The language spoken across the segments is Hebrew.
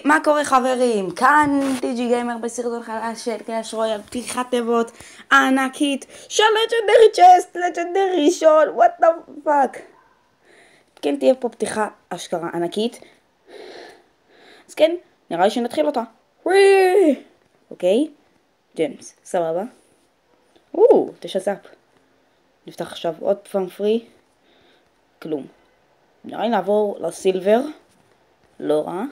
מה קורה חברים? כאן טיג'י גיימר בסרטון חדש של קלאש רויאל, פתיחת תיבות ענקית של לג'נדרי צ'סט, לג'נדרי ראשון, וואט דה פאק. כן, תהיה פה פתיחה אשכרה ענקית. אז כן, נראה לי שנתחיל אותה. אוקיי, ג'יימס, סבבה. 9 זאפ. נפתח עכשיו עוד פעם פרי. כלום. נראה לי נעבור לסילבר. לא רע.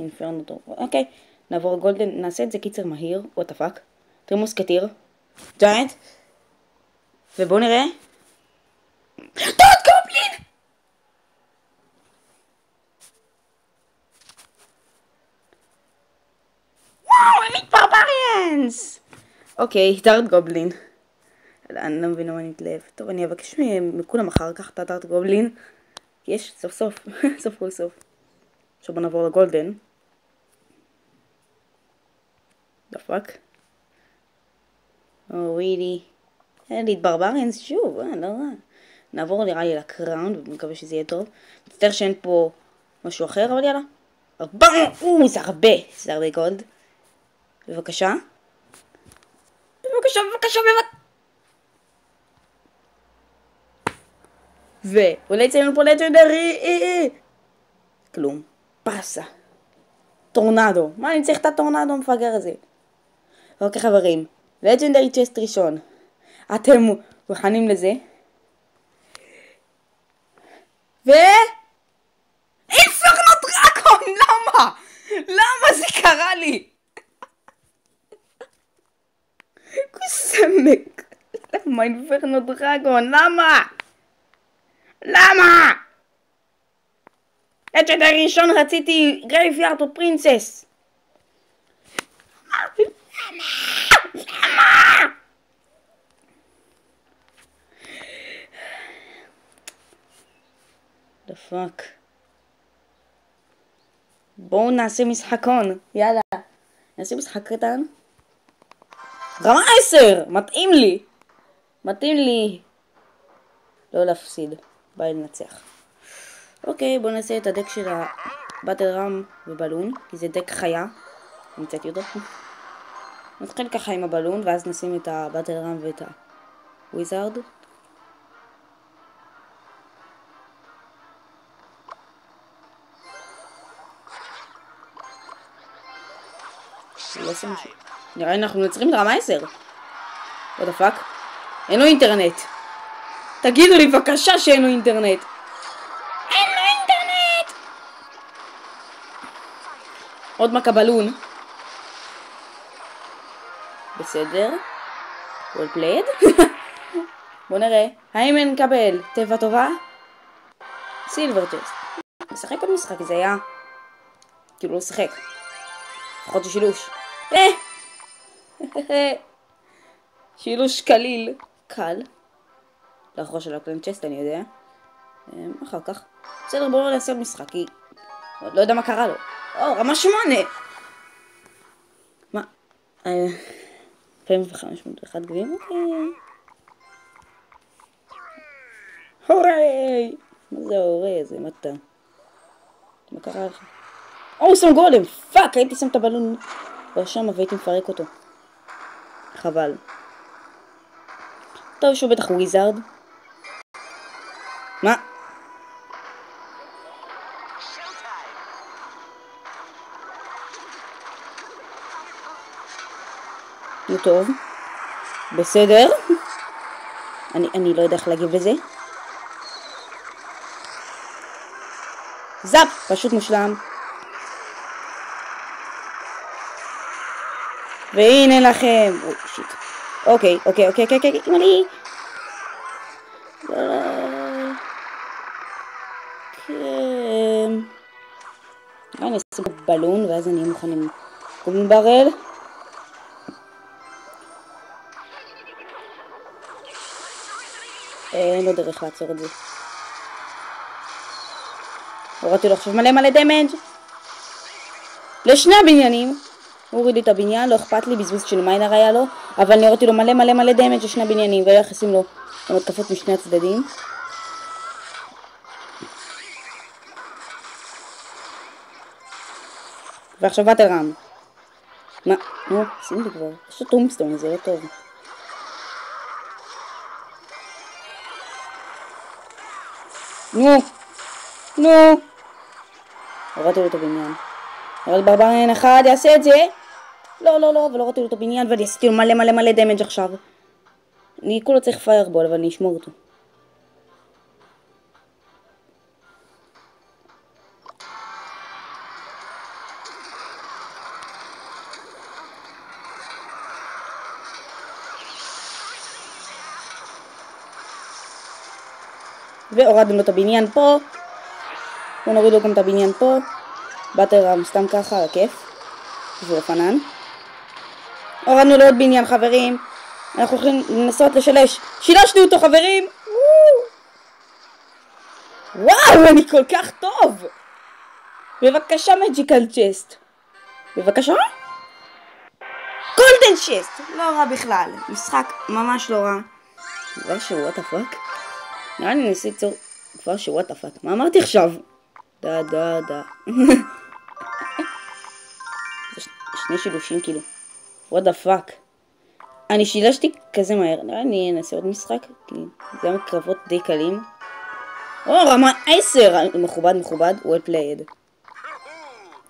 אינפרנו טוב. אוקיי. נעבור לגולדן. נעשה את זה קיצר מהיר. what the fuck. תרימוס קטיר. ג'יינט. ובואו נראה. דוד גובלין! וואו, אליט ברבריאנס! אוקיי, דארד גובלין. אני לא מבינה מה אני מתלהב. טוב, אני אבקש מכולם אחר כך את הדארד גובלין. יש, סוף סוף. סוף כל סוף. עכשיו בוא נעבור לגולדן. דפק. ווילי. אליט ברבריאנס שוב, לא רע. נעבור נראה לי לקראון, ומקווה שזה יהיה טוב. מצטער שאין פה משהו אחר, אבל יאללה. זה הרבה גולד. בבקשה. ואולי יצאנו פה לג'נדרי. כלום. פסה. טורנדו. מה אני צריך את הטורנדו המפגר הזה? אוקיי חברים. לג'נדרי צ'סט ראשון. אתם מוכנים לזה? אינפרנו דרקון! למה? למה זה קרה לי? קוסמק. למה אינפרנו דרקון? למה? לג'נדרי ראשון רציתי גרייביארד או פרינסס. למה? דפק. בואו נעשה משחקון. יאללה. נעשה משחק קטן. רמה 10! מתאים לי. לא להפסיד. ביי לנצח. אוקיי, בואו נעשה את הדק של הבטל רם ובלון, כי זה דק חיה. נמצאתי אותו. נתחיל ככה עם הבלון, ואז נשים את הבטל רם ואת הוויזארד. נראה לי אנחנו נצרים לרמה 10. what the fuck? אין לו אינטרנט. תגידו לי בבקשה שאין לו אינטרנט. עוד מכה בלון. בסדר. well played. בוא נראה. האם נקבל טבע טובה? סילבר צ'סט. נשחק עוד משחק. זה היה כאילו לא שחק. לפחות זה שילוש. שילוש קליל. קל. לאחורה של הקלן צ'סט אני יודע. אחר כך. בסדר, בואו נעשה עוד משחק. כי עוד לא יודע מה קרה לו. רמה 8. מה? 2501 גבים? אוקיי. הורי! מה זה הורי? זה מתה. מה קרה לך? שם גולם! פאק! הייתי שם את הבלון שם והייתי מפרק אותו. חבל. טוב שהוא בטח וויזארד. מה? נו טוב. בסדר. אני לא יודע איך להגיב לזה. זאפ! פשוט מושלם. והנה לכם. שיט. אוקיי. אימאלי. כן. אני אשים בלון ואז אני מוכן עם גובלין ברל. אין לו דרך לעצור את זה. הורדתי לו עכשיו מלא דמג' לשני הבניינים. הוא הוריד לי את הבניין, לא אכפת לי, בזבוז של מיינר היה לו, אבל אני הורדתי לו מלא דמג' לשני הבניינים, והיו יחסים לו התקפות משני הצדדים. ועכשיו באטלראם. מה? נו, שים לי כבר. יש לו טומסטון, זה לא טוב. נו. הורדתי לו את הבניין. אבל ברבריין אחד יעשה את זה. לא, אבל הורדתי לו את הבניין ואני עשיתי לו מלא דמג' עכשיו. אני כולה צריך פיירבול, אבל אני אשמור אותו. והורדנו לו את הבניין פה. בואו נוריד לו גם את הבניין פה. באטלראם סתם ככה, על הכיף. בשביל הפנן. הורדנו לו עוד בניין, חברים. אנחנו הולכים לנסות לשלש. שילשנו אותו, חברים! וואו, אני כל כך טוב! בבקשה, מג'יקל צ'סט. בבקשה? גולדן צ'סט! לא רע בכלל. משחק ממש לא רע. כבר שוואט הפאק? נראה לי ניסי ליצור כבר שוואט הפאק. מה אמרתי עכשיו? דה. זה שני שילושים כאילו. what the fuck? אני שילשתי כזה מהר. נראה לי נעשה עוד משחק. כי זה היה קרבות די קלים. רמה 10! מכובד. well played.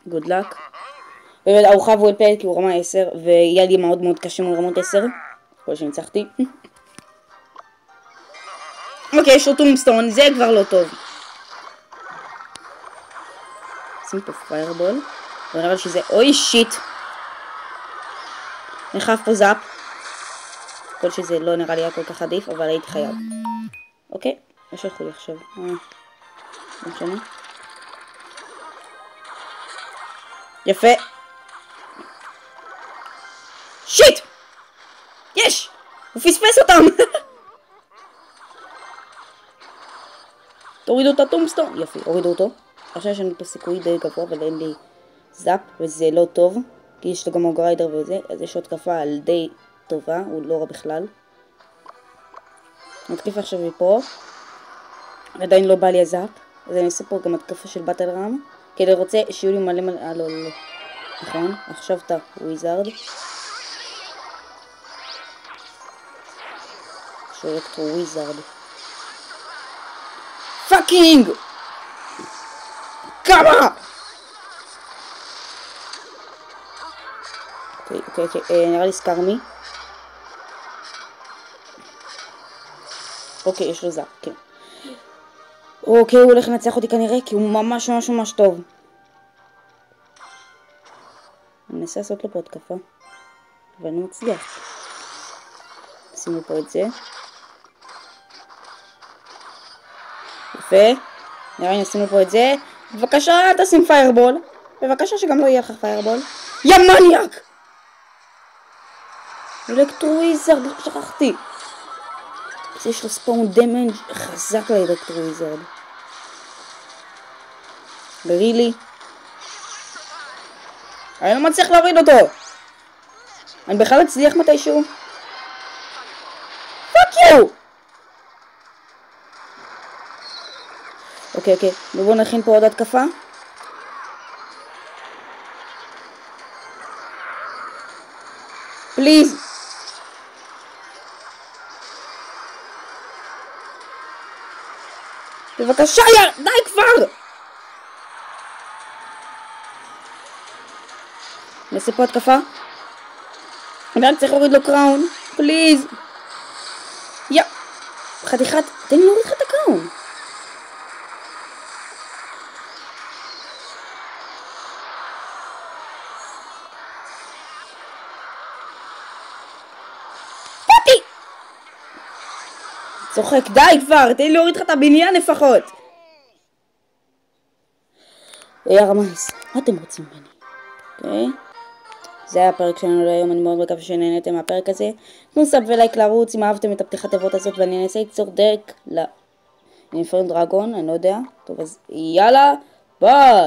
good luck. באמת ארוחה well played כי הוא רמה 10. ויהיה לי מאוד קשה מול רמות 10. כל שניצחתי. אוקיי, יש לו טומסטון. זה כבר לא טוב. שים פה פיירבול. ונראה לי שזה... אוי שיט. נחף פה זאפ. כל שזה לא נראה לי היה כל כך עדיף, אבל הייתי חייב. אוקיי, מה שלחו לי עכשיו? לא משנה. יפה. שיט! יש! הוא פספס אותם! תורידו את הטומסטון. יפה, הורידו אותו. עכשיו יש לנו פה סיכוי די גבוה, אבל אין לי זאפ, וזה לא טוב. כי יש לו גם אוגריידר וזה, אז יש לו התקפה על די טובה, הוא לא רע בכלל. נתקיף עכשיו מפה. עדיין לא בא לי הזאפ, אז אני אעשה פה גם התקפה של באטלראם. כי אני רוצה שיהיו לי מלא. לא. נכון, עכשיו אתה וויזארד. אלקטרו וויזארד. פאקינג! כמה! אוקיי, נראה לי סקרמי. אוקיי, יש לו זאפ, כן. אוקיי, הוא הולך לנצח אותי כנראה, כי הוא ממש טוב. אני אנסה לעשות לו פה התקפה. ואני מצליח. שימו פה את זה. יפה. נראה לי נשים פה את זה. בבקשה, אל תשים פיירבול. בבקשה שגם לא יהיה לך פיירבול. יא מניאק! אלקטרו-וויזארד, שכחתי. יש לו ספאון דמנג' חזק לאלקטרו-וויזארד. ברילי. אני לא מצליח להוריד אותו. אני בכלל אצליח מתישהו. פאק יו! אוקיי. בואו נכין פה עוד התקפה. פליז. בבקשה, די כבר! נעשה פה התקפה. אני רק צריך להוריד לו קראון. פליז. חתיכת. תן לי להוריד לך את הקראון. צוחק, די כבר, תן לי להוריד לך את הבניין לפחות. רמייס, מה אתם רוצים ממני? אוקיי? זה היה הפרק שלנו להיום, אני מאוד מקווה שנהנתם מהפרק הזה. תנו סאב ולייק לערוץ אם אהבתם את הפתיחת תיבות הזאת, ואני אנסה ליצור דרך לאינפרנט דרגון, אני לא יודע. טוב, אז יאללה, ביי!